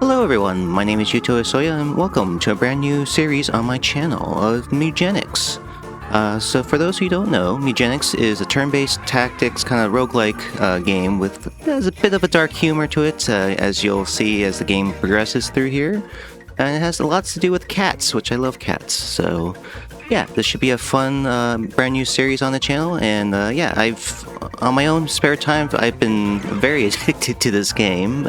Hello everyone, my name is YutoIsoya and welcome to a brand new series on my channel of Mewgenics. So for those who don't know, Mewgenics is a turn-based tactics kind of roguelike game with has a bit of a dark humor to it, as you'll see as the game progresses through here. And it has lots to do with cats, which I love cats, so yeah, this should be a fun brand new series on the channel, and yeah, on my own spare time, I've been very addicted to this game.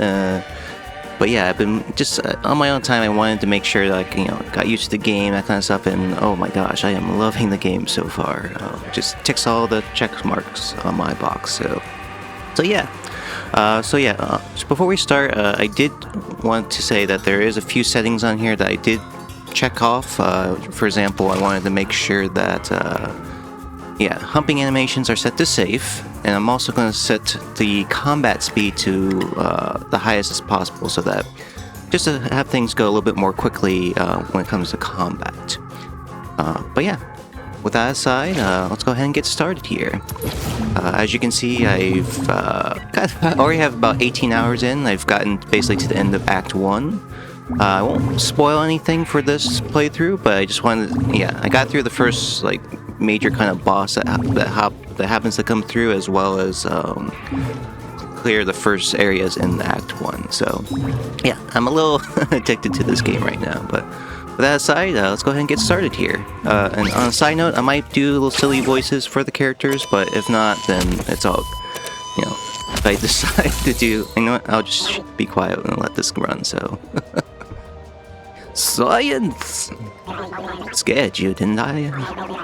But yeah, I've been just on my own time. I wanted to make sure that got used to the game, that kind of stuff. And oh my gosh, I am loving the game so far. Just ticks all the check marks on my box. So yeah. So before we start, I did want to say that there is a few settings on here that I did check off. For example, I wanted to make sure that humping animations are set to safe. And I'm also going to set the combat speed to the highest as possible, so that just to have things go a little bit more quickly when it comes to combat. But yeah, with that aside, let's go ahead and get started here. As you can see, I already have about 18 hours in. I've gotten basically to the end of Act 1. I won't spoil anything for this playthrough, but I just wanted I got through the first major kind of boss that happens to come through, as well as clear the first areas in Act 1. So yeah, I'm a little addicted to this game right now. But with that aside, let's go ahead and get started here. And on a side note, I might do little silly voices for the characters, but if not, then it's all, if I decide to do, I'll just be quiet and let this run, so. Science! Scared you, didn't I?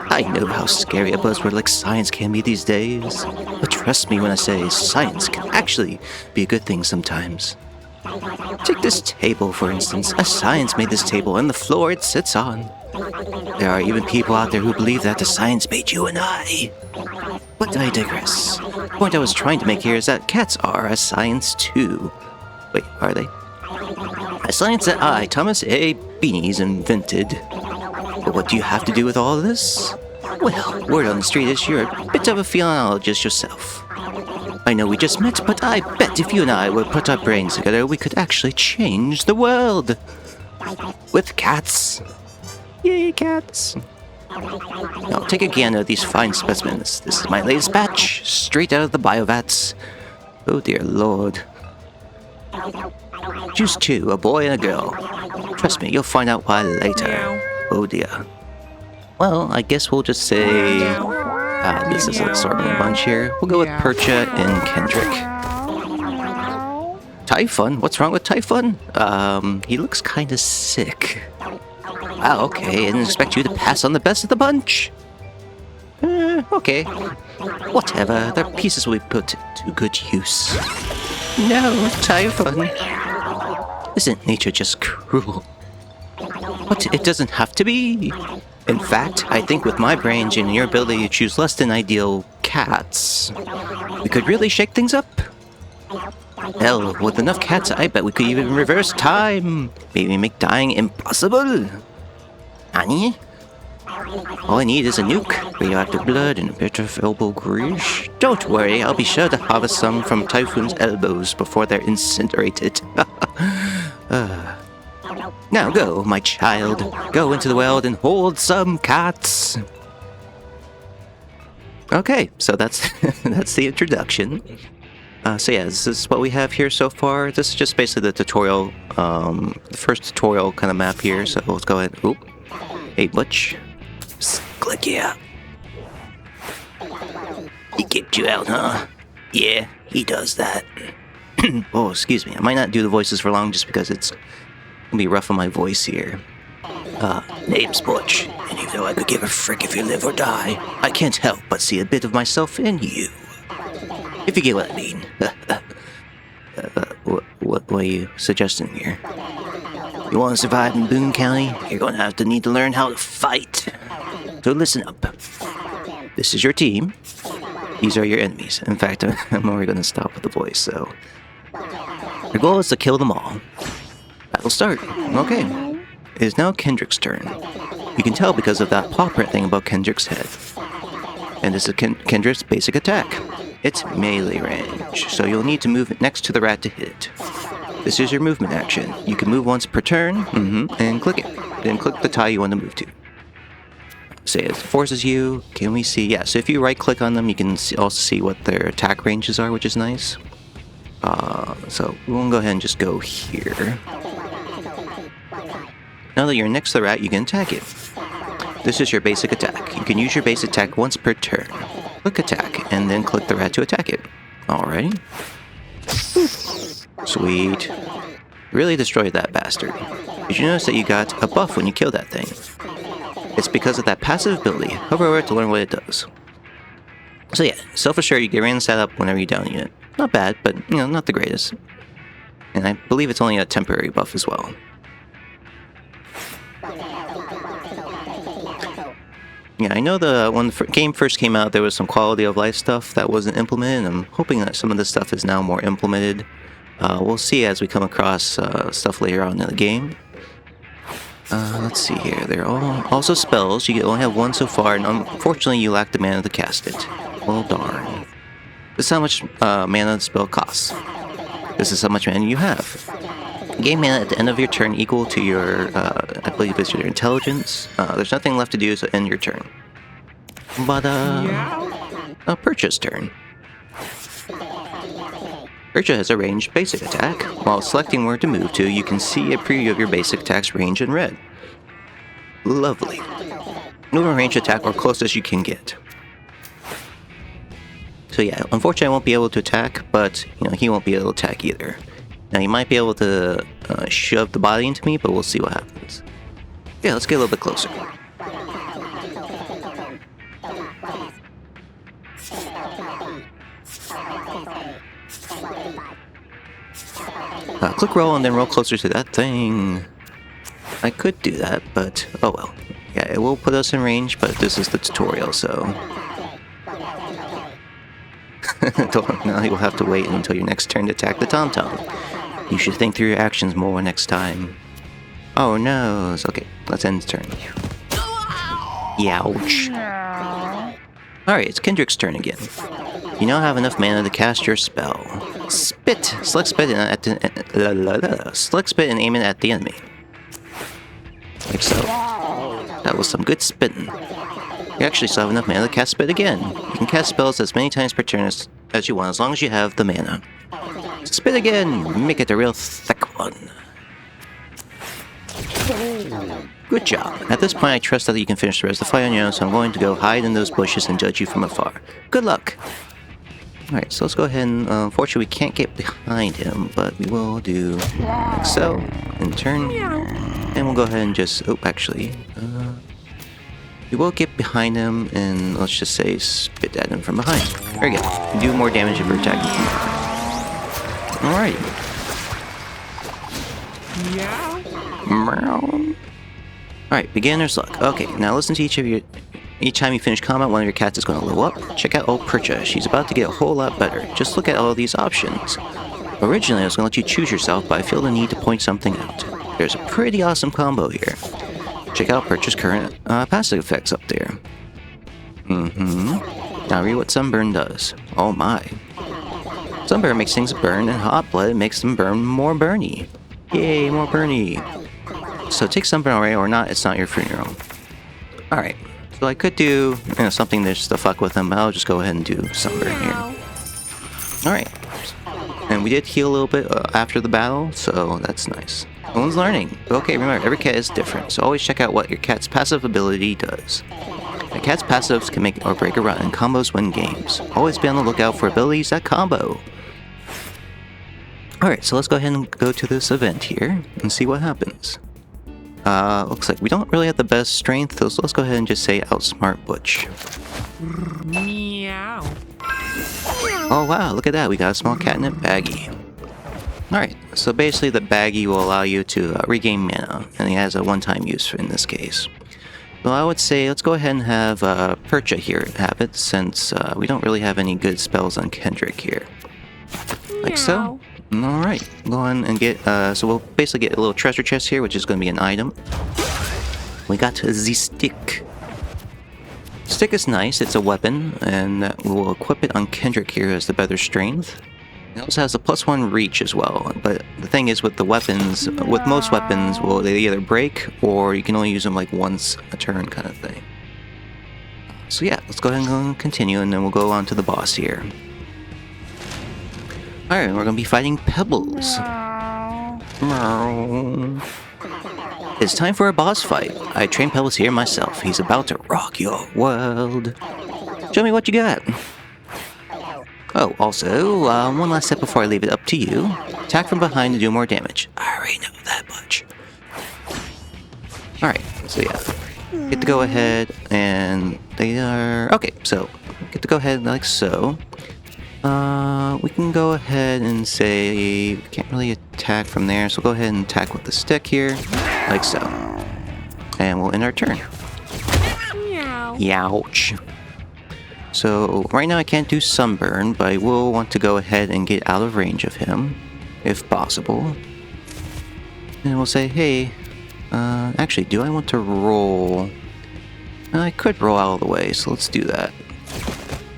I know how scary a buzzword like science can be these days. But trust me when I say science can actually be a good thing sometimes. Take this table, for instance. A science made this table and the floor it sits on. There are even people out there who believe that the science made you and I. But I digress. The point I was trying to make here is that cats are a science too. Wait, are they? A science that I, Thomas A. Beanies, invented. But what do you have to do with all this? Well, word on the street is you're a bit of a phenomenologist yourself. I know we just met, but I bet if you and I would put our brains together, we could actually change the world. With cats. Yay, cats. Now take a gander at these fine specimens. This is my latest batch, straight out of the biovats. Oh dear lord. Choose two, a boy and a girl. Trust me, you'll find out why later. Oh dear. Well, I guess we'll just say... this is a sort of a bunch here. We'll go with Percha and Kendrick. Typhon? What's wrong with Typhon? He looks kinda sick. Wow, okay, I didn't expect you to pass on the best of the bunch. Okay. Whatever, their pieces will be put to good use. No, Typhon. Isn't nature just cruel? But it doesn't have to be. In fact, I think with my brains and your ability to choose less than ideal cats, we could really shake things up. Hell, with enough cats, I bet we could even reverse time. Maybe make dying impossible. Annie? All I need is a nuke, radioactive blood, and a bit of elbow grease. Don't worry, I'll be sure to harvest some from Typhoon's elbows before they're incinerated. Now go, my child. Go into the world and hold some cats. Okay, so that's that's the introduction. So yeah, this is what we have here so far. This is just basically the tutorial, the first tutorial kind of map here. So let's go ahead. Oop. Hey, Butch. Click yeah. He kicked you out, huh? Yeah, he does that. Oh, excuse me. I might not do the voices for long just because it's gonna be rough on my voice here. Name's Butch, and even though I could give a frick if you live or die, I can't help but see a bit of myself in you. If you get what I mean. What are you suggesting here? You want to survive in Boone County? You're going to need to learn how to fight. So listen up. This is your team. These are your enemies. In fact, I'm already going to stop with the voice, so... Your goal is to kill them all. Battle start. Okay. It is now Kendrick's turn. You can tell because of that paw print thing above Kendrick's head. And this is Kendrick's basic attack. It's melee range, so you'll need to move next to the rat to hit it. This is your movement action. You can move once per turn, and click it. Then click the tile you want to move to. Say it forces you. Can we see? Yeah, so if you right click on them, you can also see what their attack ranges are, which is nice. So we'll go ahead and just go here. Now that you're next to the rat, you can attack it. This is your basic attack. You can use your basic attack once per turn. Click attack, and then click the rat to attack it. Alrighty. Sweet. Really destroyed that bastard. Did you notice that you got a buff when you killed that thing? It's because of that passive ability. Hover over it to learn what it does. So yeah, self-assured, you get random setup whenever you down a unit. Not bad, but, you know, not the greatest. And I believe it's only a temporary buff as well. Yeah, I know when the game first came out, there was some quality of life stuff that wasn't implemented, and I'm hoping that some of this stuff is now more implemented. We'll see as we come across stuff later on in the game. Let's see here. They're all also spells. You only have one so far, and unfortunately you lack the mana to cast it. Well, darn. This is how much mana the spell costs. This is how much mana you have. Gain mana at the end of your turn equal to your, I believe it's your intelligence. There's nothing left to do, so end your turn. But, a purchase turn. Purchase has a ranged basic attack. While selecting where to move to, you can see a preview of your basic attack's range in red. Lovely. Move a ranged attack or closest you can get. So yeah, unfortunately I won't be able to attack, but, you know, he won't be able to attack either. Now, he might be able to shove the body into me, but we'll see what happens. Yeah, let's get a little bit closer. Click roll and then roll closer to that thing. I could do that, but oh well. Yeah, it will put us in range, but this is the tutorial, so... Now you'll have to wait until your next turn to attack the Tom-Tom. You should think through your actions more next time. Oh no. Okay, let's end the turn. Youch. Alright, it's Kendrick's turn again. You now have enough mana to cast your spell. Spit! Select spit and aim it at the enemy. Like so. That was some good spitting. You actually still have enough mana to cast spit again. You can cast spells as many times per turn as you want, as long as you have the mana. Spit again! Make it a real thick one. Good job. At this point, I trust that you can finish the rest of the fight on your own, so I'm going to go hide in those bushes and judge you from afar. Good luck! Alright, so let's go ahead and, unfortunately we can't get behind him, but we will do like so, and turn, and we'll go ahead and just, oh, actually, we will get behind him, and let's just say spit at him from behind. There we go. You do more damage if you're attacking from behind. Alright. Meow. Alright, beginner's luck. Okay, now listen to each time you finish combat, one of your cats is going to level up. Check out old Percha. She's about to get a whole lot better. Just look at all these options. Originally, I was going to let you choose yourself, but I feel the need to point something out. There's a pretty awesome combo here. Check out Percha's current passive effects up there. Now read what Sunburn does. Oh my. Sunburn makes things burn, and Hot Blood makes them burn more burny. Yay, more burny. So take Sunburn already, or not, it's not your funeral. Alright. So I could do, you know, something just to fuck with them, but I'll just go ahead and do Sunburn here. Alright. And we did heal a little bit after the battle, so that's nice. No one's learning. Okay, remember, every cat is different, so always check out what your cat's passive ability does. A cat's passives can make or break a run, and combos win games. Always be on the lookout for abilities that combo. Alright, so let's go ahead and go to this event here, and see what happens. Looks like we don't really have the best strength, so let's go ahead and just say outsmart Butch. Meow. Oh wow, look at that, we got a small catnip baggie. Alright, so basically the baggie will allow you to regain mana, and it has a one-time use in this case. So I would say let's go ahead and have Percha here have it, since we don't really have any good spells on Kendrick here. Like so. Alright, go on and get, so we'll basically get a little treasure chest here, which is going to be an item. We got the stick. Stick is nice, it's a weapon, and we will equip it on Kendrick here as the better strength. It also has a +1 reach as well, but the thing is with the weapons, with most weapons, well, they either break or you can only use them like once a turn kind of thing. So yeah, let's go ahead and continue, and then we'll go on to the boss here. Alright, we're gonna be fighting Pebbles. It's time for a boss fight. I trained Pebbles here myself. He's about to rock your world. Show me what you got. Oh, also, one last step before I leave it up to you. Attack from behind to do more damage. I already know that much. Alright, so yeah. Get to go ahead, and they are... Okay, so, get to go ahead like so. We can go ahead and say... We can't really attack from there, so we'll go ahead and attack with the stick here. Like so. And we'll end our turn. Youch. So, right now I can't do Sunburn, but I will want to go ahead and get out of range of him, if possible. And we'll say, hey, actually, do I want to roll? I could roll out of the way, so let's do that.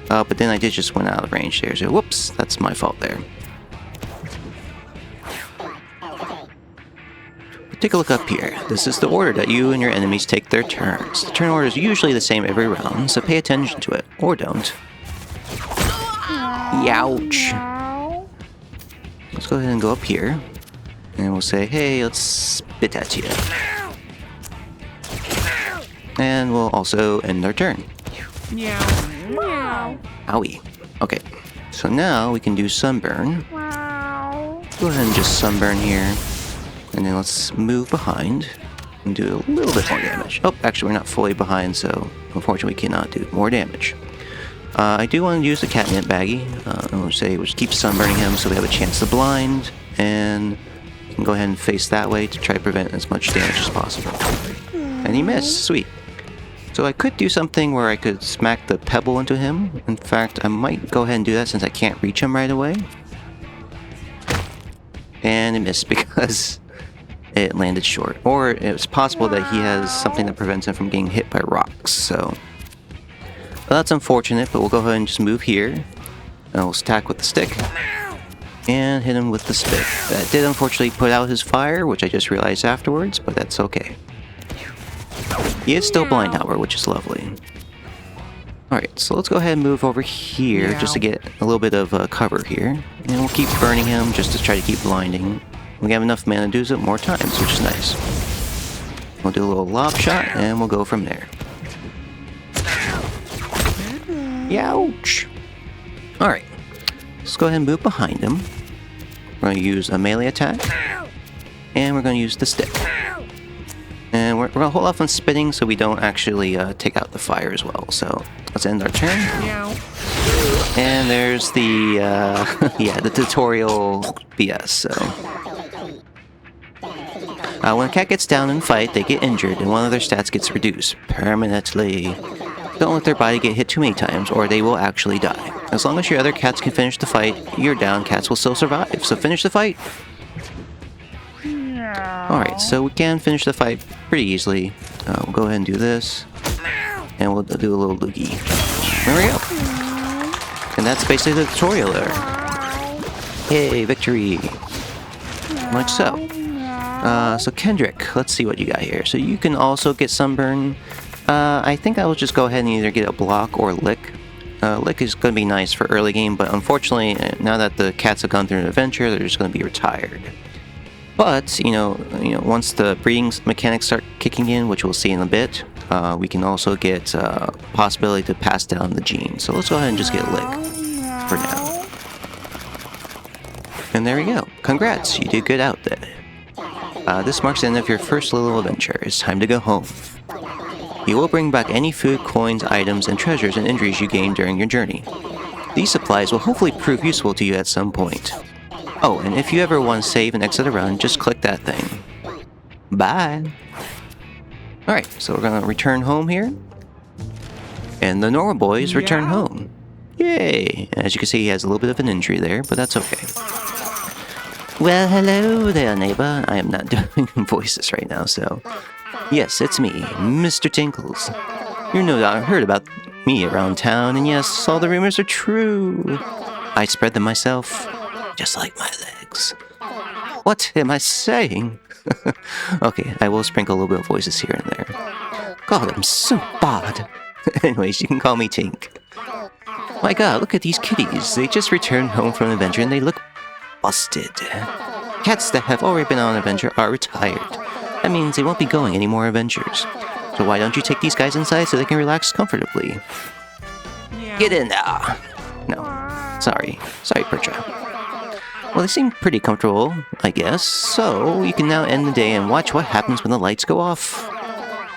But then I did just went out of range there, so whoops, that's my fault there. Take a look up here. This is the order that you and your enemies take their turns. The turn order is usually the same every round, so pay attention to it, or don't. Youch! Let's go ahead and go up here, and we'll say, hey, let's spit at you. And we'll also end our turn. Owie. Okay, so now we can do Sunburn. Go ahead and just Sunburn here. And then let's move behind and do a little bit more damage. Oh, actually we're not fully behind, so unfortunately we cannot do more damage. I do want to use the catnip baggie. And we'll say we'll just keep sunburning him so we have a chance to blind. And you can go ahead and face that way to try to prevent as much damage as possible. And he missed. Sweet. So I could do something where I could smack the pebble into him. In fact, I might go ahead and do that since I can't reach him right away. And it missed because it landed short. Or it's possible that he has something that prevents him from getting hit by rocks, so... Well, that's unfortunate, but we'll go ahead and just move here. And we'll stack with the stick. And hit him with the spit. That did unfortunately put out his fire, which I just realized afterwards, but that's okay. He is still blind, however, which is lovely. Alright, so let's go ahead and move over here just to get a little bit of cover here. And we'll keep burning him just to try to keep blinding. We have enough mana to do it more times, which is nice. We'll do a little lob shot, and we'll go from there. Youch! Alright, let's go ahead and move behind him. We're going to use a melee attack, and we're going to use the stick. And we're going to hold off on spitting so we don't actually take out the fire as well. So let's end our turn. And there's the, yeah, the tutorial BS, so... when a cat gets down in a fight, they get injured, and one of their stats gets reduced permanently. Don't let their body get hit too many times, or they will actually die. As long as your other cats can finish the fight, your down cats will still survive, so finish the fight! Alright, so we can finish the fight pretty easily. We'll go ahead and do this, and we'll do a little loogie. There we go! And that's basically the tutorial there. Yay, victory! Like so. So Kendrick, let's see what you got here. So you can also get Sunburn. I think I will just go ahead and either get a block or lick. Lick is going to be nice for early game, but unfortunately, now that the cats have gone through an adventure, they're just going to be retired. But, you know, once the breeding mechanics start kicking in, which we'll see in a bit, we can also get possibility to pass down the gene. So let's go ahead and just get Lick for now. And there we go. Congrats, you did good out there. This marks the end of your first little adventure. It's time to go home. You will bring back any food, coins, items, and treasures and injuries you gained during your journey. These supplies will hopefully prove useful to you at some point. Oh, and if you ever want to save and exit a run, just click that thing. Bye! Alright, so we're gonna return home here. And the normal boys return home. Yay! As you can see, he has a little bit of an injury there, but that's okay. Well, hello there, neighbor. I am not doing voices right now, so... Yes, it's me, Mr. Tinkles. You no doubt heard about me around town, and yes, all the rumors are true. I spread them myself. just like my legs. What am I saying? Okay, I will sprinkle a little bit of voices here and there. God, I'm so bad. Anyways, you can call me Tink. My god, look at these kitties. They just returned home from an adventure and they look busted. Cats that have already been on an adventure are retired. That means they won't be going any more adventures. So why don't you take these guys inside so they can relax comfortably? Get in there! No. Sorry, Percha. Well, they seem pretty comfortable, I guess, so you can now end the day and watch what happens when the lights go off.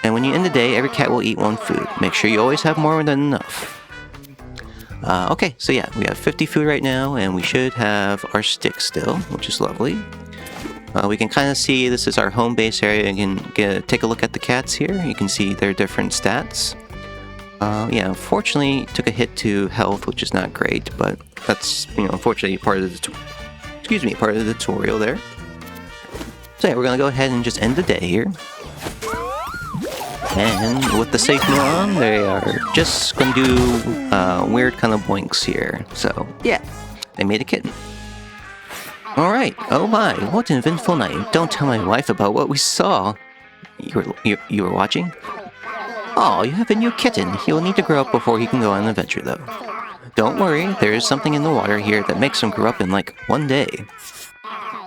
And when you end the day, every cat will eat one food. Make sure you always have more than enough. Okay, so yeah, we have 50 food right now, and we should have our sticks still, which is lovely. We can kind of see this is our home base area. You can take a look at the cats here. You can see their different stats. Yeah, unfortunately, took a hit to health, which is not great, but that's, unfortunately part of the tutorial there. So yeah, we're gonna go ahead and just end the day here. And with the safe mode on, they are just gonna do weird kind of boinks here. So yeah, they made a kitten. Alright, oh my, what an eventful night. Don't tell my wife about what we saw. You were watching? Oh, you have a new kitten. He will need to grow up before he can go on an adventure though. Don't worry, there is something in the water here that makes him grow up in like one day.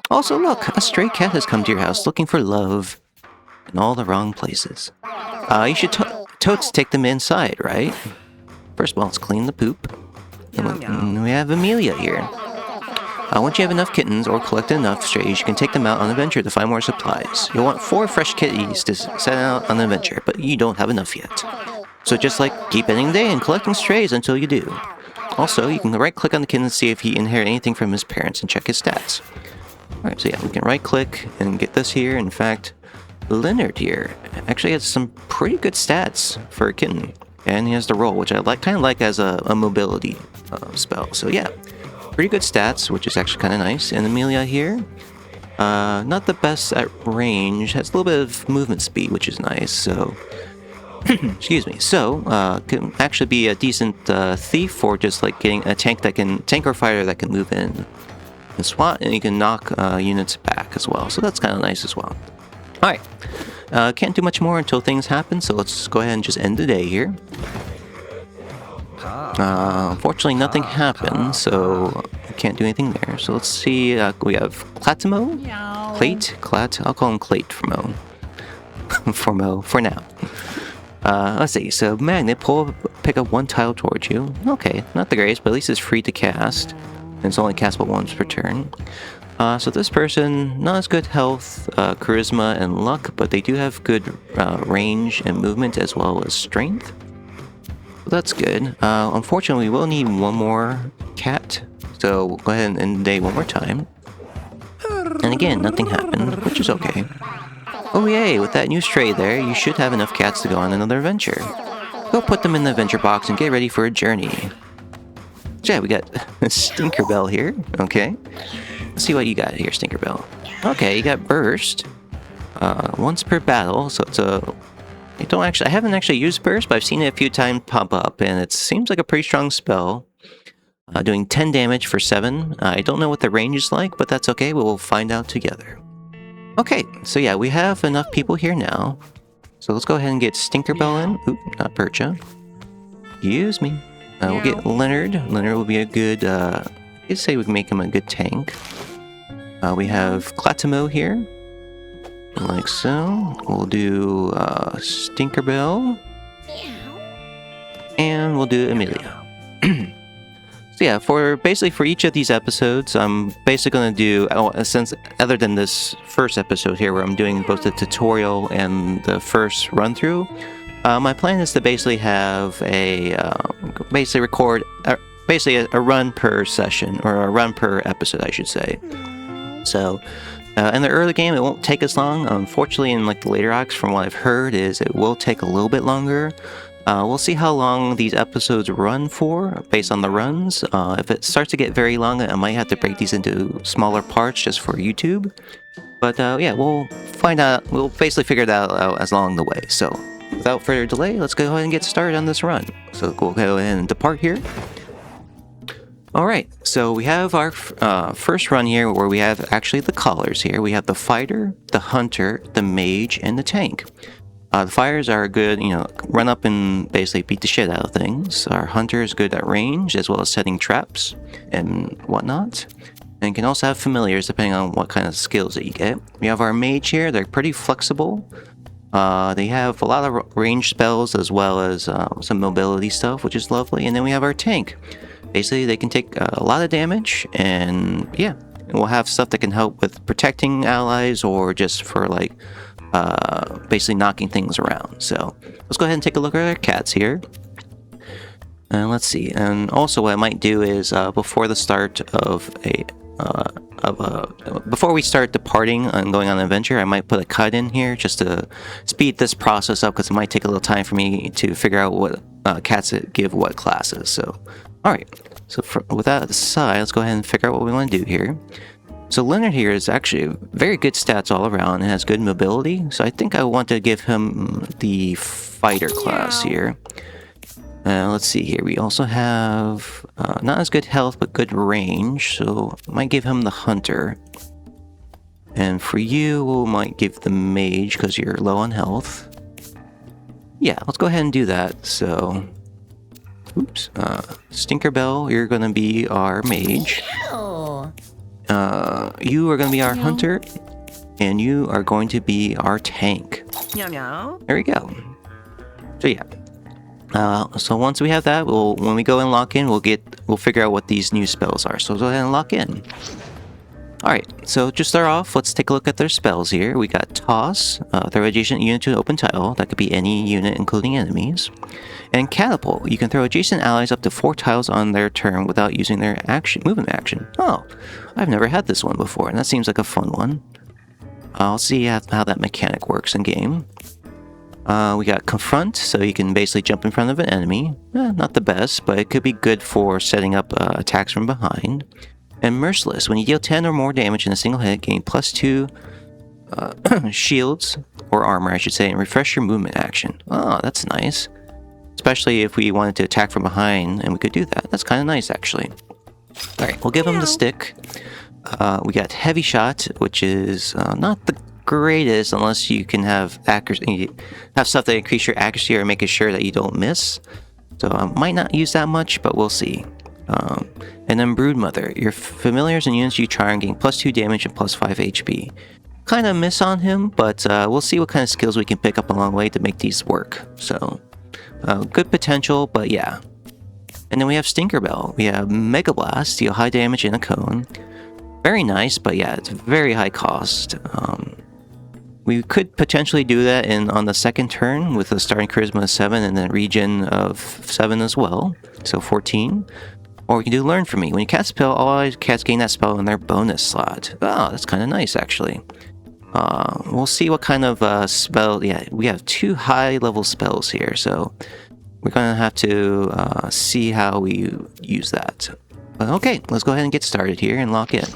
Also look, a stray cat has come to your house looking for love. In all the wrong places. You should totes take them inside, right? First of all, let's clean the poop. And we have Amelia here. Once you have enough kittens or collect enough strays, you can take them out on an adventure to find more supplies. You'll want 4 fresh kitties to set out on an adventure, but you don't have enough yet. So just keep ending the day and collecting strays until you do. Also, you can right-click on the kitten to see if he inherited anything from his parents and check his stats. Alright, so yeah, we can right-click and get this here. In fact, Leonard here actually has some pretty good stats for a kitten. And he has the roll, which I kind of like as a mobility spell. So yeah, pretty good stats, which is actually kind of nice. And Amelia here, not the best at range, has a little bit of movement speed, which is nice. So, excuse me. So, can actually be a decent thief for just getting a tank or fighter that can move in and SWAT, and you can knock units back as well. So that's kind of nice as well. Alright, can't do much more until things happen, so let's go ahead and just end the day here. Unfortunately, nothing happened, so I can't do anything there. So let's see, we have Clatimo? Clat? I'll call him Clate for Mo. for now. Let's see, so Magnet, pick up 1 tile towards you. Okay, not the greatest, but at least it's free to cast. And it's only castable once per turn. So this person, not as good health, charisma, and luck, but they do have good range and movement as well as strength. So that's good. Unfortunately, we will need 1 more cat, so we'll go ahead and end the day 1 more time. And again, nothing happened, which is okay. Oh yay, with that new stray there, you should have enough cats to go on another adventure. Go put them in the adventure box and get ready for a journey. So yeah, we got a Stinkerbell here, okay. Let's see what you got here, Stinkerbell. Okay, you got Burst. Once per battle, so it's I haven't actually used Burst, but I've seen it a few times pop up, and it seems like a pretty strong spell. Doing 10 damage for 7. I don't know what the range is like, but that's okay, we'll find out together. Okay, so yeah, we have enough people here now. So let's go ahead and get Stinkerbell in. Oop, not Percha. Excuse me. We'll get Leonard. Leonard will be a good, I'd say we can make him a good tank. We have Clatimo here. Like so. We'll do Stinkerbell. And we'll do Amelia. So yeah, for each of these episodes, I'm basically going to do, since other than this first episode here where I'm doing both the tutorial and the first run through, my plan is to basically have record a run per session, or a run per episode, I should say. So, in the early game, it won't take as long. Unfortunately, in the later acts, from what I've heard, is it will take a little bit longer. We'll see how long these episodes run for, based on the runs. If it starts to get very long, I might have to break these into smaller parts just for YouTube. But yeah, we'll find out. We'll basically figure that out as along the way. So, without further delay, let's go ahead and get started on this run. So we'll go ahead and depart here. Alright, so we have our first run here where we have actually the colors here. We have the fighter, the hunter, the mage, and the tank. The fighters are good, run up and basically beat the shit out of things. Our hunter is good at range as well as setting traps and whatnot. And can also have familiars depending on what kind of skills that you get. We have our mage here, they're pretty flexible. They have a lot of range spells as well as some mobility stuff, which is lovely. And then we have our tank. Basically, they can take a lot of damage, and yeah, we'll have stuff that can help with protecting allies or just for like basically knocking things around. So let's go ahead and take a look at our cats here. And let's see. And also, what I might do is before the start of before we start departing and going on an adventure, I might put a cut in here just to speed this process up because it might take a little time for me to figure out what cats give what classes. So, alright, so with that aside, let's go ahead and figure out what we want to do here. So Leonard here is actually very good stats all around and has good mobility, so I think I want to give him the fighter class here. Let's see here, we also have not as good health but good range, so I might give him the hunter. And for you, we might give the mage because you're low on health. Yeah, let's go ahead and do that. So, oops, Stinkerbell, you're gonna be our mage. You are gonna be our hunter, and you are going to be our tank. There we go. So yeah. So once we have that, when we go and lock in, we'll figure out what these new spells are. So let's go ahead and lock in. Alright, so to start off, let's take a look at their spells here. We got Toss, throw adjacent unit to an open tile. That could be any unit, including enemies. And Catapult, you can throw adjacent allies up to 4 tiles on their turn without using their movement action. Oh, I've never had this one before, and that seems like a fun one. I'll see how that mechanic works in game. We got Confront, so you can basically jump in front of an enemy. Not the best, but it could be good for setting up attacks from behind. And Merciless, when you deal 10 or more damage in a single hit, gain +2 shields, or armor I should say, and refresh your movement action. Oh, that's nice. Especially if we wanted to attack from behind, and we could do that. That's kind of nice, actually. Alright, we'll give him the stick. We got Heavy Shot, which is not the greatest unless you can have accuracy, have stuff that increase your accuracy or making sure that you don't miss. So I might not use that much, but we'll see. And then Broodmother, your familiars and units you charm gain +2 damage and +5 HP. Kind of miss on him, but we'll see what kind of skills we can pick up along the way to make these work. So good potential, but yeah. And then we have Stinkerbell. We have Mega Blast, deal high damage in a cone. Very nice, but yeah, it's very high cost. We could potentially do that on the second turn with a starting charisma of 7 and then regen of 7 as well, so 14. Or we can do Learn From Me. When you cast a spell, all cats gain that spell in their bonus slot. Oh, that's kind of nice, actually. We'll see what kind of spell... Yeah, we have 2 high-level spells here, so we're going to have to see how we use that. But okay, let's go ahead and get started here and lock in.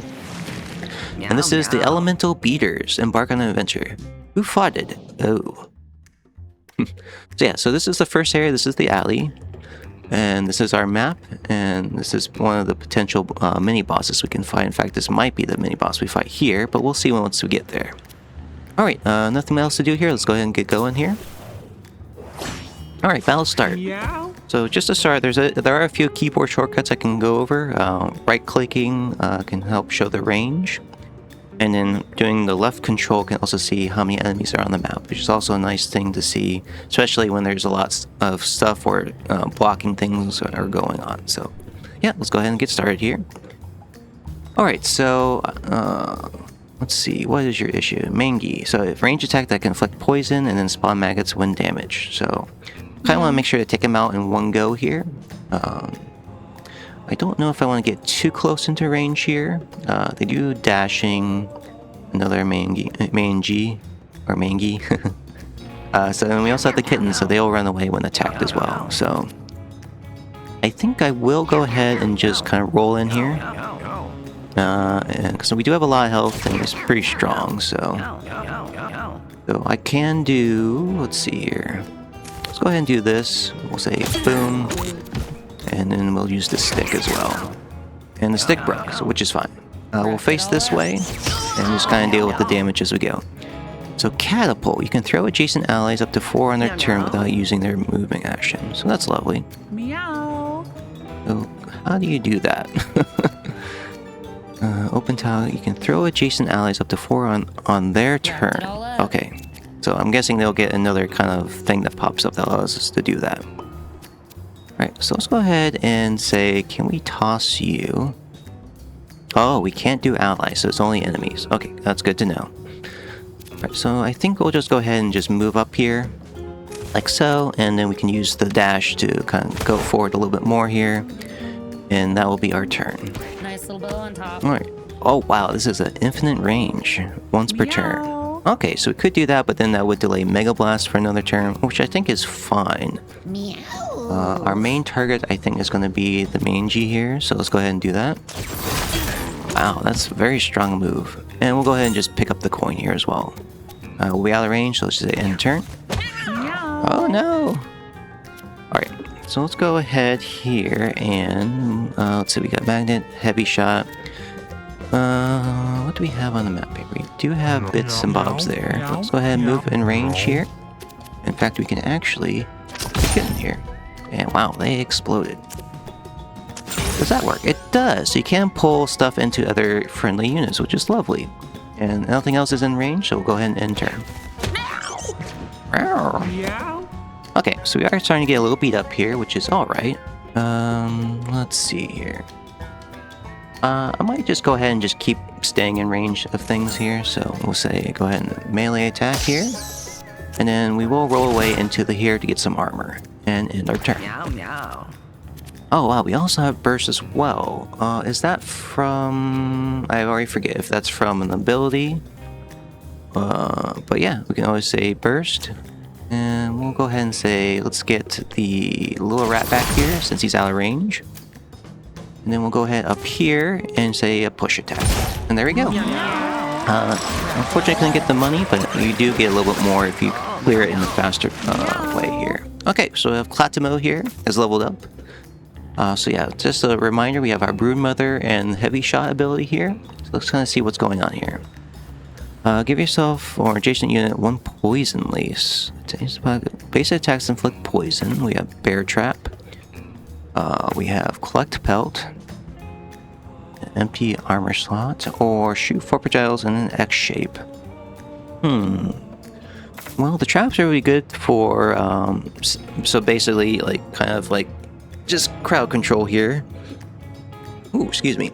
And this is the Elemental Beaters. Embark on an adventure. Who fought it? Oh. So yeah, so this is the first area. This is the alley. And this is our map. And this is one of the potential mini-bosses we can fight. In fact, this might be the mini-boss we fight here. But we'll see once we get there. Alright, nothing else to do here. Let's go ahead and get going here. Alright, battle start. So just to start, there are a few keyboard shortcuts I can go over. Right-clicking can help show the range. And then doing the left control can also see how many enemies are on the map, which is also a nice thing to see, especially when there's a lot of stuff where blocking things are going on. So yeah, let's go ahead and get started here. Alright, so let's see, what is your issue? Mangi. So if range attack that can inflict poison and then spawn maggots when damaged. So kind of want to make sure to take them out in one go here. I don't know if I want to get too close into range here. They do dashing, another Mangi. So then we also have the kittens, so they'll run away when attacked as well. So I think I will go ahead and just kind of roll in here. Because we do have a lot of health and it's pretty strong, so I can do, let's see here. Let's go ahead and do this. We'll say boom. And then we'll use the stick as well. And the stick broke, so which is fine. We'll face this way, and just kind of deal with the damage as we go. So Catapult, you can throw adjacent allies up to 4 on their turn without using their movement action. So that's lovely. Meow. So how do you do that? Open tile, you can throw adjacent allies up to 4 on their turn. Okay, so I'm guessing they'll get another kind of thing that pops up that allows us to do that. Alright, so let's go ahead and say, can we toss you? Oh, we can't do allies, so it's only enemies. Okay, that's good to know. Alright, so I think we'll just go ahead and just move up here, like so, and then we can use the dash to kind of go forward a little bit more here, and that will be our turn. Nice little bow on top. Alright. Oh wow, this is an infinite range, once per turn. Okay, so we could do that, but then that would delay Mega Blast for another turn, which I think is fine. Meow. Our main target, I think, is going to be the mangy here, so let's go ahead and do that. Wow, that's a very strong move. And we'll go ahead and just pick up the coin here as well. We'll be out of range, so let's just say end turn. Oh no! Alright, so let's go ahead here and let's see, we got Magnet, Heavy Shot. What do we have on the map here? We do have bits and bobs there. Let's go ahead and move in range here. In fact, we can actually get in here. And wow, they exploded. Does that work? It does! So you can pull stuff into other friendly units, which is lovely. And nothing else is in range, so we'll go ahead and end turn. Okay, so we are starting to get a little beat up here, which is alright. Let's see here. I might just go ahead and just keep staying in range of things here, so we'll say go ahead and melee attack here. And then we will roll away into the here to get some armor. And end our turn. Meow, meow. Oh wow, we also have burst as well. Is that from... I already forget if that's from an ability. But yeah, we can always say burst. And we'll go ahead and say, let's get the little rat back here since he's out of range. And then we'll go ahead up here and say a push attack. And there we go. Unfortunately I couldn't get the money, but you do get a little bit more if you clear it in a faster way here. Okay, so we have Clatimo here is leveled up. So yeah, just a reminder, we have our Broodmother and Heavy Shot ability here. So let's kind of see what's going on here. Give yourself or adjacent unit 1 Poison Lace. Basic attacks inflict poison. We have Bear Trap. We have Collect Pelt. Empty armor slot. Or shoot 4 projectiles in an X shape. Well, the traps are really good for, so basically, like, kind of like, just crowd control here. Ooh, excuse me.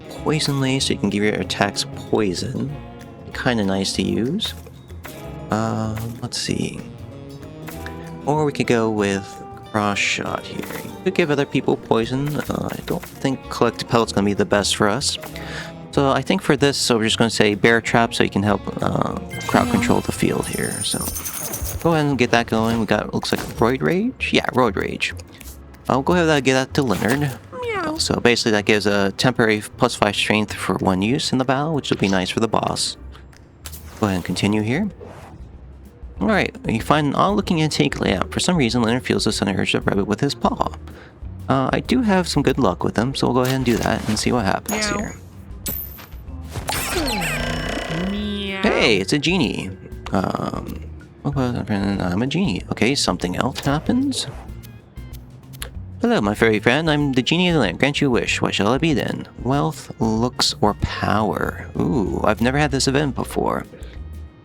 Poison Lace, so you can give your attacks poison. Kind of nice to use. Let's see. Or we could go with Cross Shot here. You could give other people poison. I don't think Collect Pelt's going to be the best for us. So I think for this, so we're just going to say Bear Trap so you can help crowd control the field here. So go ahead and get that going. We got, looks like Roid Rage? Yeah, Roid Rage. I'll go ahead and get that to Leonard. So basically that gives a temporary +5 strength for 1 use in the battle, which will be nice for the boss. Go ahead and continue here. Alright, you find an odd-looking antique layout. For some reason, Leonard feels a sudden urge to rub it with his paw. I do have some good luck with him, so we'll go ahead and do that and see what happens here. Hey, it's a genie. I'm a genie. Okay, something else happens. Hello, my furry friend. I'm the genie of the lamp. Grant you a wish. What shall it be then? Wealth, looks, or power? Ooh, I've never had this event before.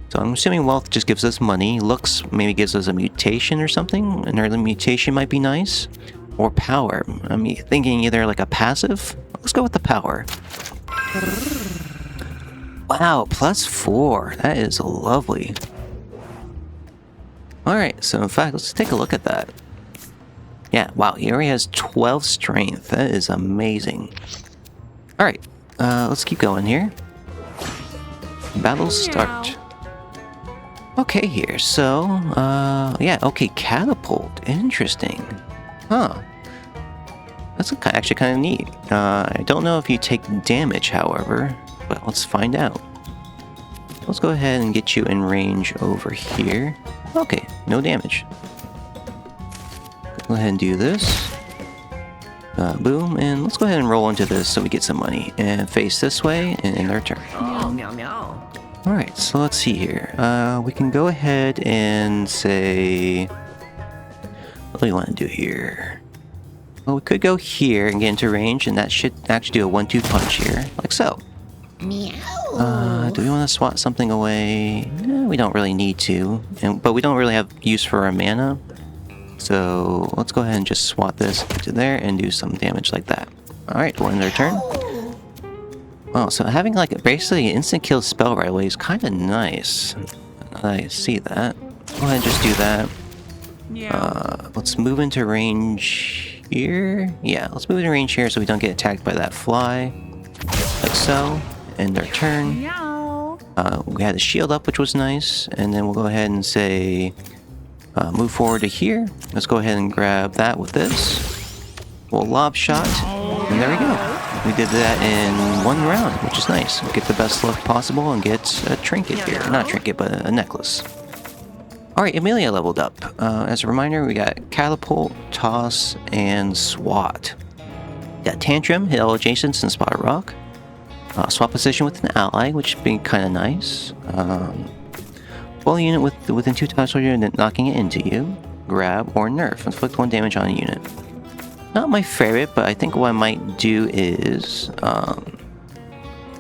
So I'm assuming wealth just gives us money. Looks maybe gives us a mutation or something. An early mutation might be nice. Or power. I'm thinking either like a passive. Let's go with the power. Wow, +4. That is lovely. Alright, so in fact, let's take a look at that. Yeah, wow, he already has 12 strength. That is amazing. Alright, let's keep going here. Battle start. Okay here, so, yeah, okay, Catapult. Interesting. Huh. That's actually kind of neat. I don't know if you take damage, however, but let's find out. Let's go ahead and get you in range over here. Okay, no damage. Go ahead and do this. Boom, and let's go ahead and roll into this so we get some money. And face this way, and end our turn. Oh, meow meow. Alright, so let's see here. We can go ahead and say... What do we want to do here? Well, we could go here and get into range, and that should actually do a 1-2 punch here, like so. Meow. Do we want to swat something away? We don't really need to, but we don't really have use for our mana. So let's go ahead and just swat this to there and do some damage like that. Alright, we'll end our turn. Wow, so having like basically an instant kill spell right away is kind of nice. I see that. Go ahead and just do that. Let's move into range here. Yeah, let's move into range here so we don't get attacked by that fly. Like so. End our turn. Meow. We had a shield up, which was nice. And then we'll go ahead and say, move forward to here. Let's go ahead and grab that with this. We'll lob shot. And there we go. We did that in 1 round, which is nice. Get the best luck possible and get a trinket here. Not a trinket, but a necklace. Alright, Amelia leveled up. As a reminder, we got Catapult, Toss, and Swat. We got Tantrum, hit all adjacents, and Spot a Rock. Swap position with an ally, which would be kind of nice. Pull a unit within 2 tiles of your unit, knocking it into you. Grab or nerf. Inflict 1 damage on a unit. Not my favorite, but I think what I might do is...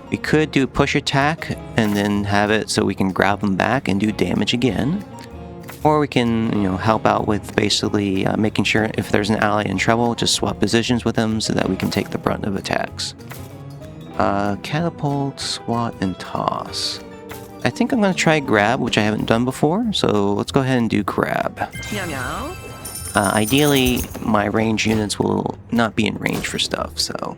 we could do push attack and then have it so we can grab them back and do damage again. Or we can, help out with basically making sure if there's an ally in trouble, just swap positions with them so that we can take the brunt of attacks. Catapult, Swat, and Toss. I think I'm going to try Grab, which I haven't done before, so let's go ahead and do Grab. Meow meow. Ideally, my range units will not be in range for stuff, so...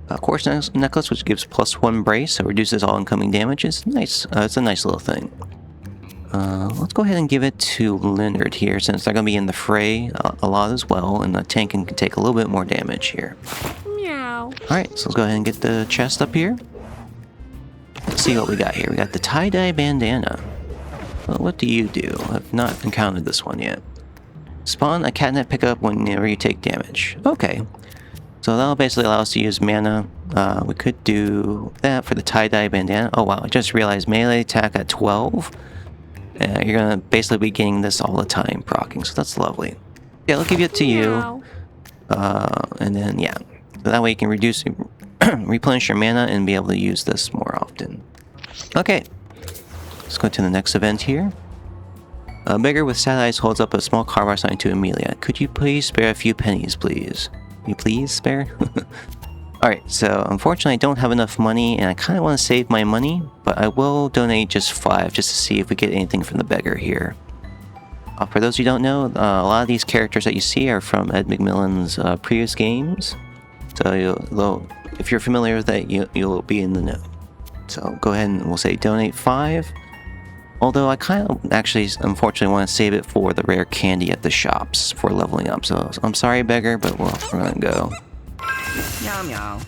Course Necklace, which gives +1 brace, so reduces all incoming damages. Nice. It's a nice little thing. Let's go ahead and give it to Leonard here, since they're going to be in the fray a lot as well, and the tank can take a little bit more damage here. Meow. Alright, so let's go ahead and get the chest up here. Let's see what we got here. We got the tie-dye bandana. Well, what do you do? I've not encountered this one yet. Spawn a catnip pickup whenever you take damage. Okay. So that'll basically allow us to use mana. We could do that for the tie-dye bandana. Oh wow, I just realized melee attack at 12. You're gonna basically be getting this all the time, proccing, so that's lovely. Yeah, I'll give it to you. And then, yeah. So that way you can replenish your mana and be able to use this more often. Okay. Let's go to the next event here. A beggar with sad eyes holds up a small car sign to Amelia. Could you please spare a few pennies, please? You please spare? Alright, so unfortunately I don't have enough money and I kind of want to save my money, but I will donate just 5 just to see if we get anything from the beggar here. For those who don't know, a lot of these characters that you see are from Ed McMillan's previous games. So if you're familiar with that, you'll be in the know. So go ahead and we'll say donate 5. Although I kind of actually, unfortunately, want to save it for the rare candy at the shops for leveling up. So I'm sorry, beggar, but we're gonna go. Meow meow.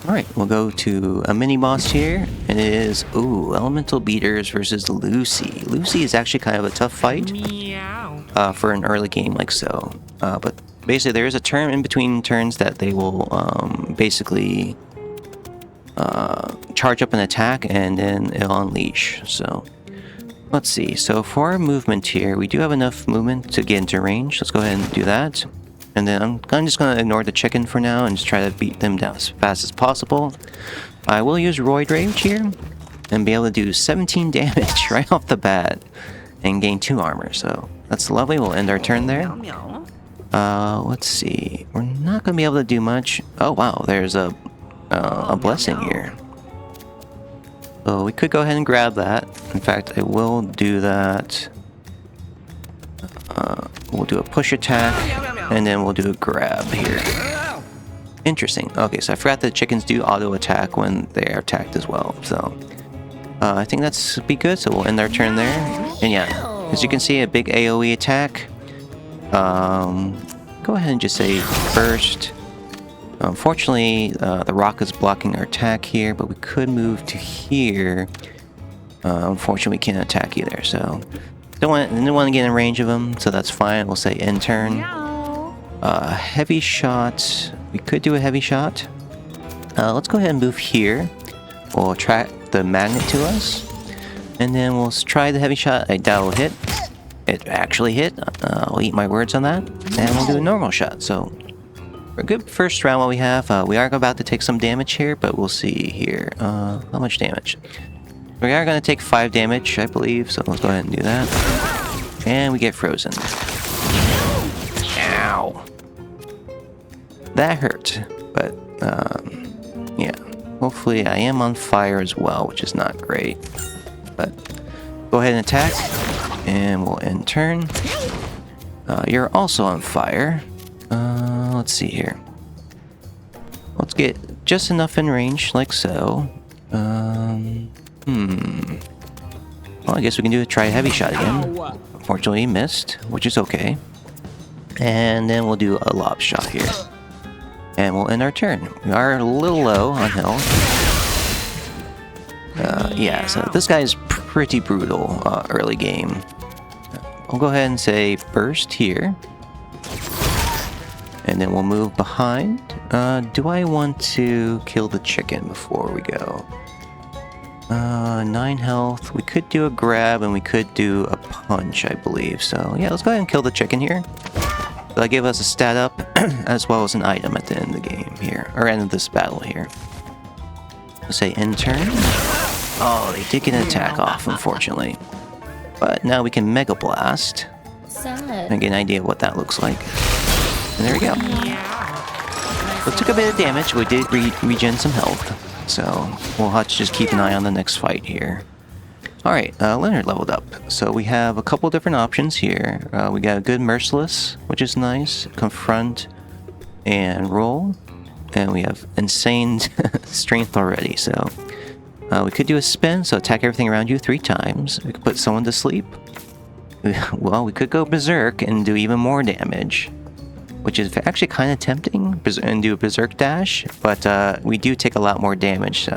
Alright, we'll go to a mini-boss here, and it is, Elemental Beaters versus Lucy. Lucy is actually kind of a tough fight for an early game like so. But basically there is a turn in between turns that they will basically charge up an attack, and then it'll unleash. So, let's see. So for our movement here, we do have enough movement to get into range. Let's go ahead and do that. And then I'm just going to ignore the chicken for now and just try to beat them down as fast as possible. I will use Roid Rage here and be able to do 17 damage right off the bat and gain 2 armor. So that's lovely. We'll end our turn there. Let's see. We're not going to be able to do much. Oh wow, there's a blessing here. So we could go ahead and grab that. In fact, I will do that. We'll do a push attack, and then we'll do a grab here. Interesting. Okay, so I forgot that chickens do auto attack when they are attacked as well. So I think that's be good. So we'll end our turn there. And yeah, as you can see, a big AOE attack. Go ahead and just say burst. Unfortunately, the rock is blocking our attack here, but we could move to here. Unfortunately, we can't attack either, so Didn't want to get in range of him, so that's fine. We'll say intern. Meow. Heavy shot. We could do a heavy shot. Let's go ahead and move here. We'll attract the magnet to us. And then we'll try the heavy shot. I doubt it'll hit. It actually hit. I'll eat my words on that. And we'll do a normal shot. So, for a good first round what we have. We are about to take some damage here, but we'll see here. How much damage? We are going to take 5 damage, I believe. So let's go ahead and do that. And we get frozen. Ow. That hurt. But, yeah. Hopefully I am on fire as well, which is not great. But go ahead and attack. And we'll end turn. You're also on fire. Let's see here. Let's get just enough in range, like so. Well, I guess we can try a heavy shot again. Unfortunately, he missed, which is okay. And then we'll do a lob shot here. And we'll end our turn. We are a little low on health. Yeah, so this guy is pretty brutal early game. I'll go ahead and say burst here. And then we'll move behind. Do I want to kill the chicken before we go? 9 health. We could do a grab and we could do a punch, I believe. So yeah, let's go ahead and kill the chicken here. That'll give us a stat up as well as an item at the end of the game here, or end of this battle here. Let's say end turn. Oh, they did get an attack off, unfortunately. But now we can Mega Blast and get an idea of what that looks like. And there we go. So it took a bit of damage. We did regen some health. So we'll have to just keep an eye on the next fight here. Alright, Leonard leveled up. So we have a couple different options here. We got a good Merciless, which is nice. Confront and Roll. And we have insane strength already. So we could do a spin, so attack everything around you 3 times. We could put someone to sleep. Well, we could go Berserk and do even more damage, which is actually kind of tempting, and do a Berserk dash, but we do take a lot more damage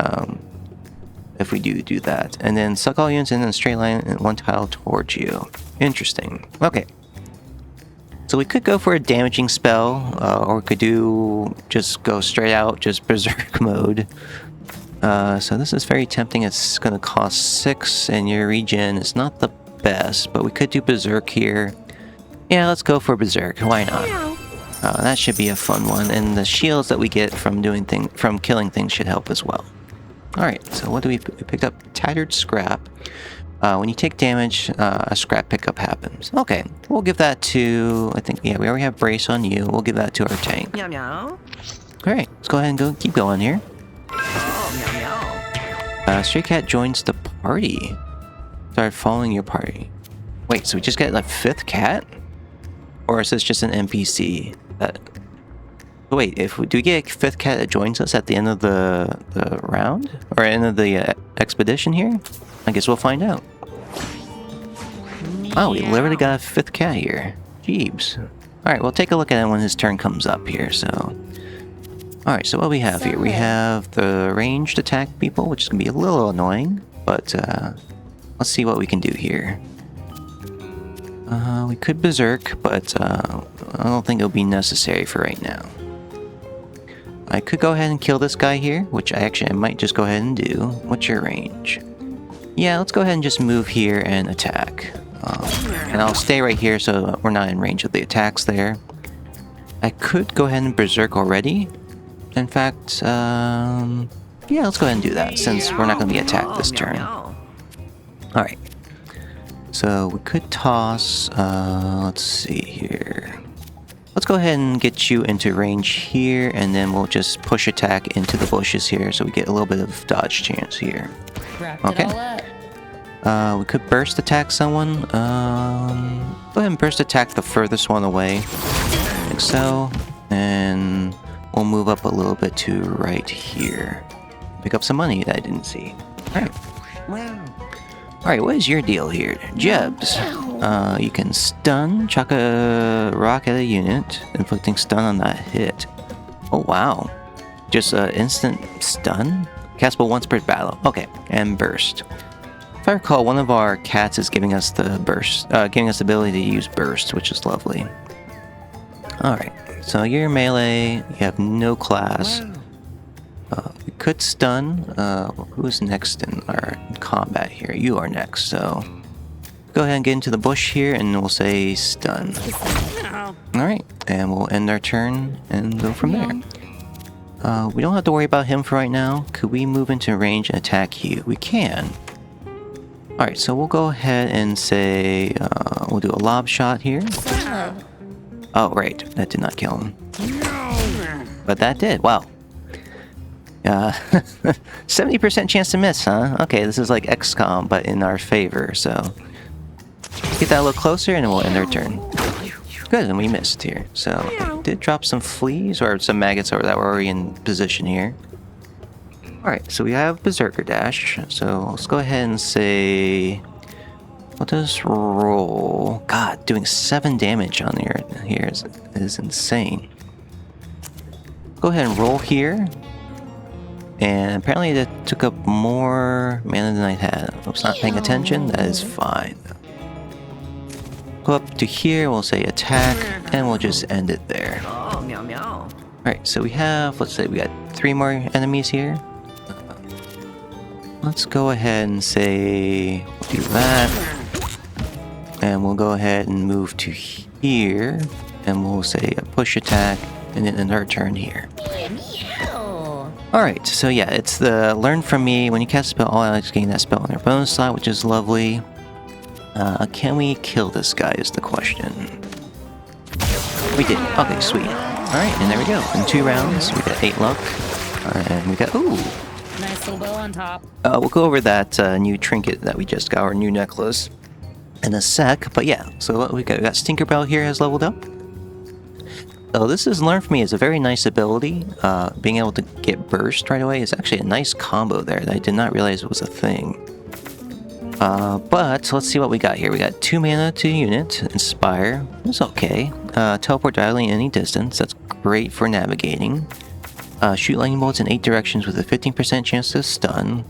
if we do that. And then suck all units in a straight line and 1 tile towards you. Interesting. Okay. So we could go for a damaging spell, or we could just go straight out, just Berserk mode. So this is very tempting. It's going to cost 6, and your regen is not the best, but we could do Berserk here. Yeah, let's go for Berserk. Why not? That should be a fun one, and the shields that we get from killing things should help as well. Alright, so what do we picked up? Tattered Scrap. When you take damage, a scrap pickup happens. Okay, we'll give that to, I think, yeah, we already have Brace on you. We'll give that to our tank. Meow meow. Alright, let's go ahead and keep going here. Oh, meow meow. Stray Cat joins the party. Start following your party. Wait, so we just got like 5th cat? Or is this just an NPC? Wait, do we get a 5th cat that joins us at the end of the round? Or end of the expedition here? I guess we'll find out. Oh, we literally got a 5th cat here. Jeebs. Alright, we'll take a look at it when his turn comes up here, so... Alright, so what we have here? We have the ranged attack people, which is going to be a little annoying, but let's see what we can do here. We could Berserk, but I don't think it'll be necessary for right now. I could go ahead and kill this guy here, which I might just go ahead and do. What's your range? Yeah, let's go ahead and just move here and attack. And I'll stay right here so we're not in range of the attacks there. I could go ahead and Berserk already. In fact, yeah, let's go ahead and do that since we're not going to be attacked this turn. Alright. So we could toss, let's see here. Let's go ahead and get you into range here, and then we'll just push attack into the bushes here so we get a little bit of dodge chance here. Okay. We could burst attack someone. Go ahead and burst attack the furthest one away. Like so. And we'll move up a little bit to right here. Pick up some money that I didn't see. Alright. Alright, what is your deal here? Jebs. You can stun, chuck a rock at a unit, inflicting stun on that hit. Oh wow. Just instant stun? Castable once per battle. Okay, and burst. If I recall, one of our cats is giving us the burst, giving us the ability to use burst, which is lovely. Alright, so you're melee, you have no class. We could stun. Who's next in our combat here? You are next, so go ahead and get into the bush here and we'll say stun. Alright, and we'll end our turn and go from there. We don't have to worry about him for right now. Could we move into range and attack you? We can. Alright, so we'll go ahead and say, we'll do a lob shot here. Oh, right, that did not kill him. But that did, wow. 70% chance to miss, huh? Okay, this is like XCOM, but in our favor, so... Get that a little closer and then we'll end our turn. Good, and we missed here. So, did drop some fleas, or some maggots that were already in position here. Alright, so we have Berserker Dash, so let's go ahead and say... What does roll? God, doing 7 damage on here is insane. Go ahead and roll here. And apparently that took up more mana than I had. I was not paying attention, that is fine. Go up to here, we'll say attack, and we'll just end it there. Oh, meow meow. Alright, so we have, let's say we got 3 more enemies here. Let's go ahead and say, we'll do that. And we'll go ahead and move to here. And we'll say a push attack, and then end our turn here. Alright, so yeah, it's the learn from me. When you cast a spell, all allies gain that spell on their bonus slot, which is lovely. Can we kill this guy is the question. We did. Okay, sweet. Alright, and there we go. In 2 rounds, we got 8 luck. And we got... Ooh! Nice little bow on top. We'll go over that new trinket that we just got, our new necklace, in a sec. But yeah, so what we got Stinkerbell here has leveled up. So this is Learn From Me is a very nice ability. Being able to get burst right away is actually a nice combo there that I did not realize was a thing. But let's see what we got here. We got 2 mana to unit, Inspire, it's okay. Teleport dialing any distance, that's great for navigating. Shoot lightning bolts in 8 directions with a 15% chance to stun.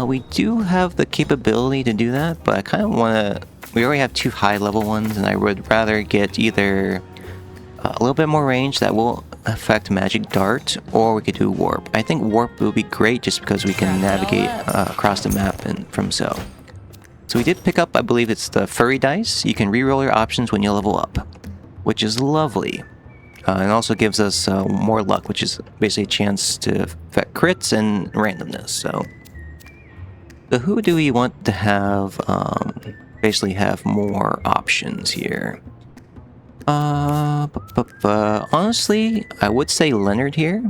We do have the capability to do that, but I kind of want to... We already have 2 high level ones, and I would rather get either a little bit more range that will affect Magic Dart, or we could do Warp. I think Warp will be great just because we can navigate across the map and from so. So we did pick up, I believe it's the Furry Dice. You can reroll your options when you level up, which is lovely. And also gives us more luck, which is basically a chance to affect crits and randomness. So who do we want to have basically have more options here? Honestly, I would say Leonard here,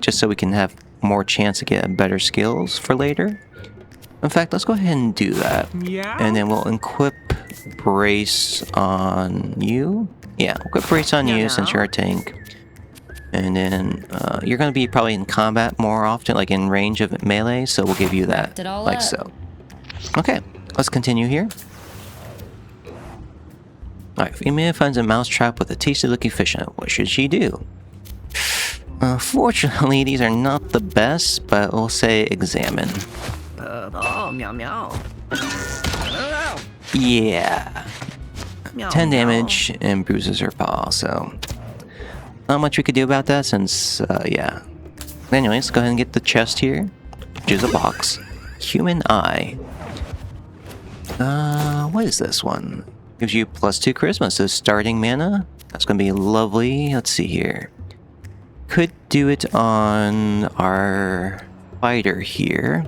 just so we can have more chance to get better skills for later. In fact, let's go ahead and do that. Yeah. And then we'll equip Brace on you. Yeah, we'll equip Brace on you since you're a tank. And then you're going to be probably in combat more often, like in range of melee, so we'll give you that, like so. Okay, let's continue here. Alright, Femia finds a mousetrap with a tasty looking fish in it. What should she do? Fortunately, these are not the best, but we'll say examine. Oh, meow meow. Yeah. Meow, 10 meow. damage and bruises her paw, so... Not much we could do about that since, yeah. Anyways, go ahead and get the chest here, which is a box. Human Eye. What is this one? Gives you +2 charisma, so starting mana. That's gonna be lovely. Let's see here. Could do it on our fighter here.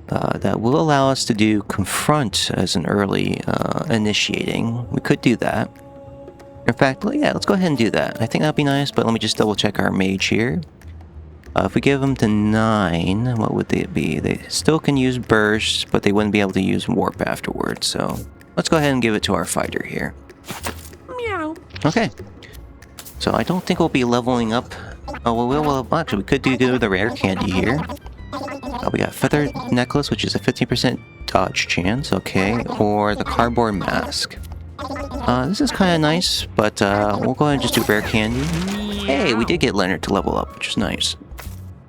That will allow us to do Confront as an early initiating. We could do that. In fact, yeah, let's go ahead and do that. I think that'd be nice, but let me just double check our mage here. If we give them to 9, what would they be? They still can use Burst, but they wouldn't be able to use Warp afterwards, so... Let's go ahead and give it to our fighter here. Meow. Okay. So I don't think we'll be leveling up. Oh, well, actually, we could do the rare candy here. We got Feather Necklace, which is a 15% dodge chance, okay. Or the Cardboard Mask. This is kind of nice, but we'll go ahead and just do rare candy. Hey, we did get Leonard to level up, which is nice.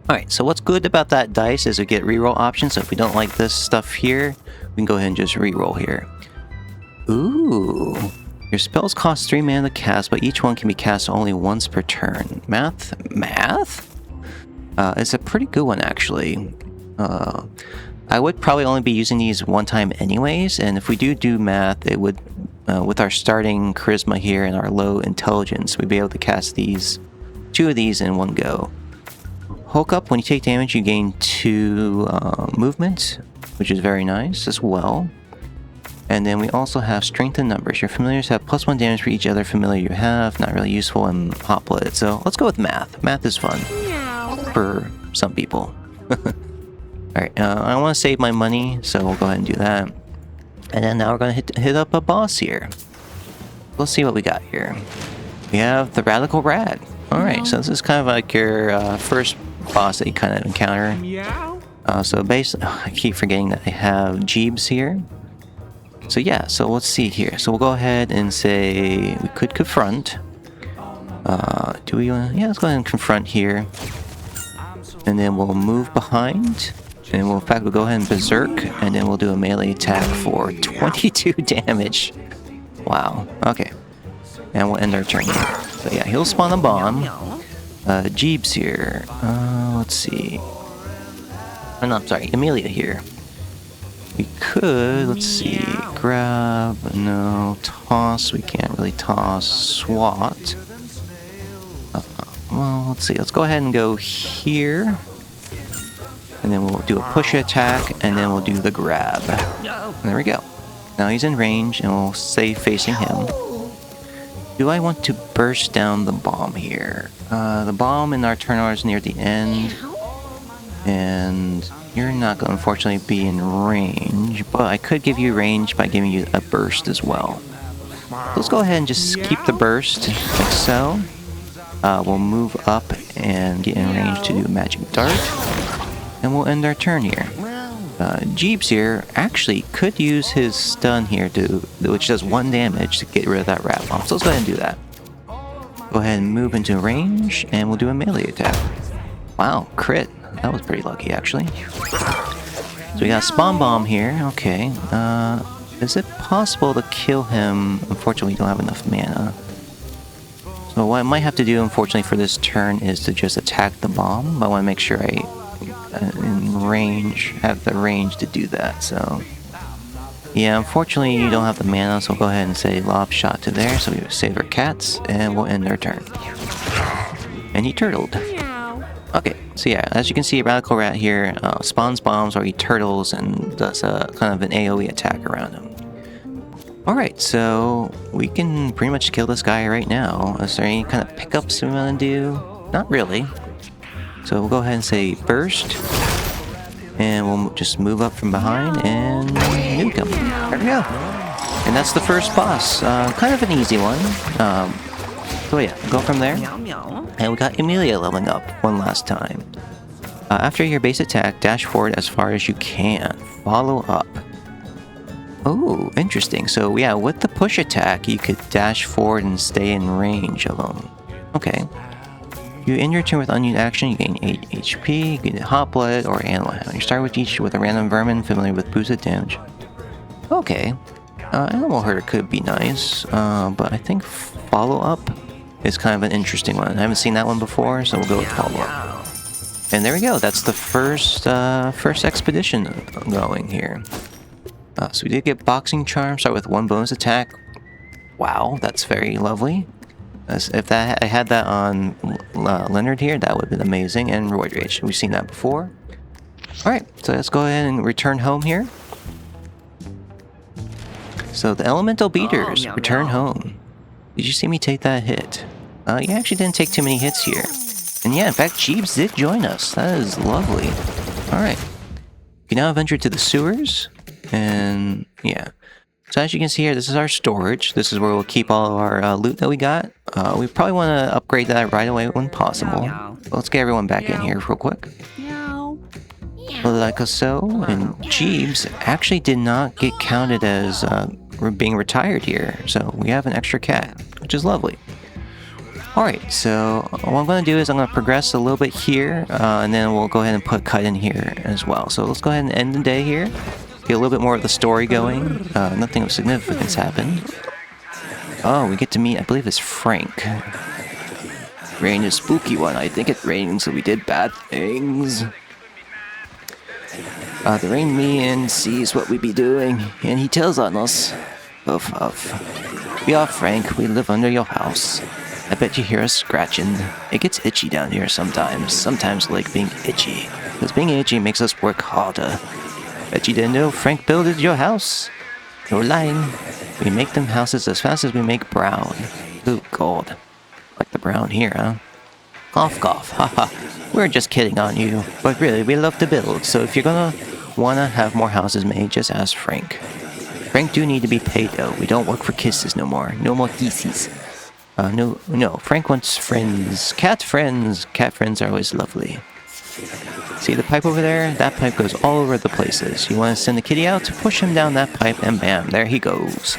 Alright, so what's good about that dice is we get reroll options, so if we don't like this stuff here, we can go ahead and just reroll here. Ooh. Your spells cost 3 mana to cast, but each one can be cast only once per turn. Math? It's a pretty good one, actually. I would probably only be using these one time anyways, and if we do math, it would, with our starting charisma here and our low intelligence, we'd be able to cast two of these in one go. Hulk up, when you take damage, you gain 2 movement, which is very nice as well. And then we also have strength in numbers. Your familiars have +1 damage for each other familiar you have. Not really useful in hot-blooded. So let's go with math. Math is fun. For some people. Alright, I want to save my money, so we'll go ahead and do that. And then now we're going to hit up a boss here. Let's see what we got here. We have the Radical Rad. Alright, so this is kind of like your first boss that you kind of encounter. So basically, I keep forgetting that I have Jeebs here. So yeah, so let's see here. So we'll go ahead and say we could confront. Do we want to? Yeah, let's go ahead and confront here. And then we'll move behind. And we'll, in fact, we'll go ahead and berserk. And then we'll do a melee attack for 22 damage. Wow. Okay. And we'll end our turn here. So yeah, he'll spawn a bomb. Jeebs here. Let's see. Oh, no, I'm sorry. Amelia here. We could, let's see, grab, no, toss, we can't really toss, swat. Well, let's see, let's go ahead and go here. And then we'll do a push attack, and then we'll do the grab. And there we go. Now he's in range, and we'll stay facing him. Do I want to burst down the bomb here? The bomb in our turn order is near the end. And you're not going to unfortunately be in range, but I could give you range by giving you a burst as well. Let's go ahead and just keep the burst, like so. We'll move up and get in range to do a magic dart. And we'll end our turn here. Jeebs here actually could use his stun here, which does 1 damage to get rid of that rat bomb. So let's go ahead and do that. Go ahead and move into range, and we'll do a melee attack. Wow, crit. That was pretty lucky, actually. So we got a spawn bomb here. Okay. Is it possible to kill him? Unfortunately, we don't have enough mana. So what I might have to do, unfortunately, for this turn is to just attack the bomb. But I want to make sure I, in range, have the range to do that. So, yeah, unfortunately, you don't have the mana. So we'll go ahead and say lob shot to there. So we save our cats, and we'll end our turn. And he turtled. Okay, so yeah, as you can see, Radical Rat here spawns bombs or he turtles and does a kind of an AoE attack around him. Alright, so we can pretty much kill this guy right now. Is there any kind of pickups we want to do? Not really. So we'll go ahead and say burst. And we'll just move up from behind and nuke him. There we go. And that's the first boss. Kind of an easy one. So yeah, go from there. And we got Amelia leveling up one last time. After your base attack, dash forward as far as you can. Follow up. Oh, interesting. So yeah, with the push attack, you could dash forward and stay in range of them. Okay. You end your turn with unused action, you gain 8 HP, you get Hot Blood or Animal Hound. You start with each with a random vermin familiar with boosted damage. Okay. Animal Herder could be nice, but I think Follow Up is kind of an interesting one. I haven't seen that one before, so we'll go with Follow Up. And there we go, that's the first expedition going here. So we did get Boxing Charm, start with 1 bonus attack. Wow, that's very lovely. If I had that on Leonard here, that would have been amazing. And Roid Rage, we've seen that before. Alright, so let's go ahead and return home here. So the Elemental Beaters return home. Did you see me take that hit? You actually didn't take too many hits here. And yeah, in fact, Jeebs did join us. That is lovely. Alright. You now venture to the sewers. And yeah. So as you can see here, this is our storage. This is where we'll keep all of our loot that we got. We probably want to upgrade that right away when possible. So let's get everyone back in here real quick. Like so, and Jeebs actually did not get counted as being retired here. So we have an extra cat, which is lovely. Alright, so what I'm going to do is I'm going to progress a little bit here, and then we'll go ahead and put cut in here as well. So let's go ahead and end the day here. Get a little bit more of the story going. Nothing of significance happened. Oh, we get to meet, I believe it's Frank. Rain is spooky one. I think it rains, so we did bad things. The rain me and sees what we be doing, and he tells on us. Uff, uff. We are Frank, we live under your house. I bet you hear us scratching. It gets itchy down here sometimes. Sometimes like being itchy. Because being itchy makes us work harder. Bet you didn't know Frank builded your house. No lying. We make them houses as fast as we make brown. Ooh, God. Like the brown here, huh? Cough, cough. Haha. We're just kidding on you. But really, we love to build. So if you're gonna wanna have more houses made, just ask Frank. Frank do need to be paid though. We don't work for kisses no more. No more kisses. No. Frank wants friends. Cat friends. Cat friends are always lovely. See the pipe over there? That pipe goes all over the places. You want to send the kitty out? Push him down that pipe and bam, there he goes.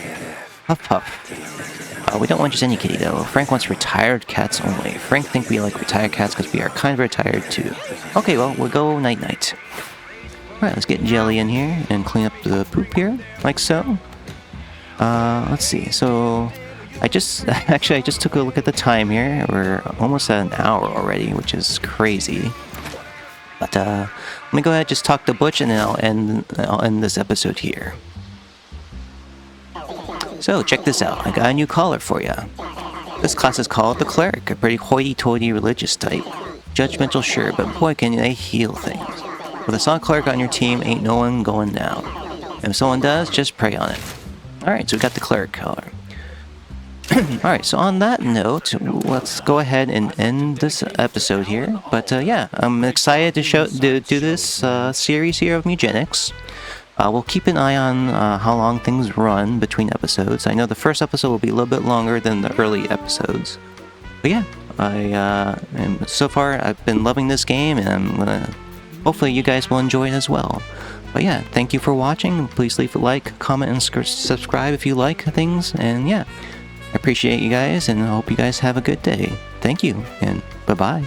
Huff puff. We don't want just any kitty though. Frank wants retired cats only. Frank think we like retired cats because we are kind of retired too. Okay, well, we'll go night-night. Alright, let's get Jelly in here and clean up the poop here, like so. Let's see, so... I just took a look at the time here. We're almost at an hour already, which is crazy. But let me go ahead and just talk to Butch, and then I'll end this episode here. So check this out. I got a new collar for ya. This class is called the Cleric, a pretty hoity-toity religious type. Judgmental, sure, but boy can they heal things. With a solid cleric on your team, ain't no one going down. And if someone does, just pray on it. Alright, so we got the Cleric collar. Alright, so on that note, let's go ahead and end this episode here. But yeah, I'm excited to do this series here of Mewgenics. We'll keep an eye on how long things run between episodes. I know the first episode will be a little bit longer than the early episodes. But yeah, so far I've been loving this game, and I'm gonna... Hopefully you guys will enjoy it as well. But yeah, thank you for watching. Please leave a like, comment, and subscribe if you like things. And yeah. I appreciate you guys, and I hope you guys have a good day. Thank you, and bye-bye.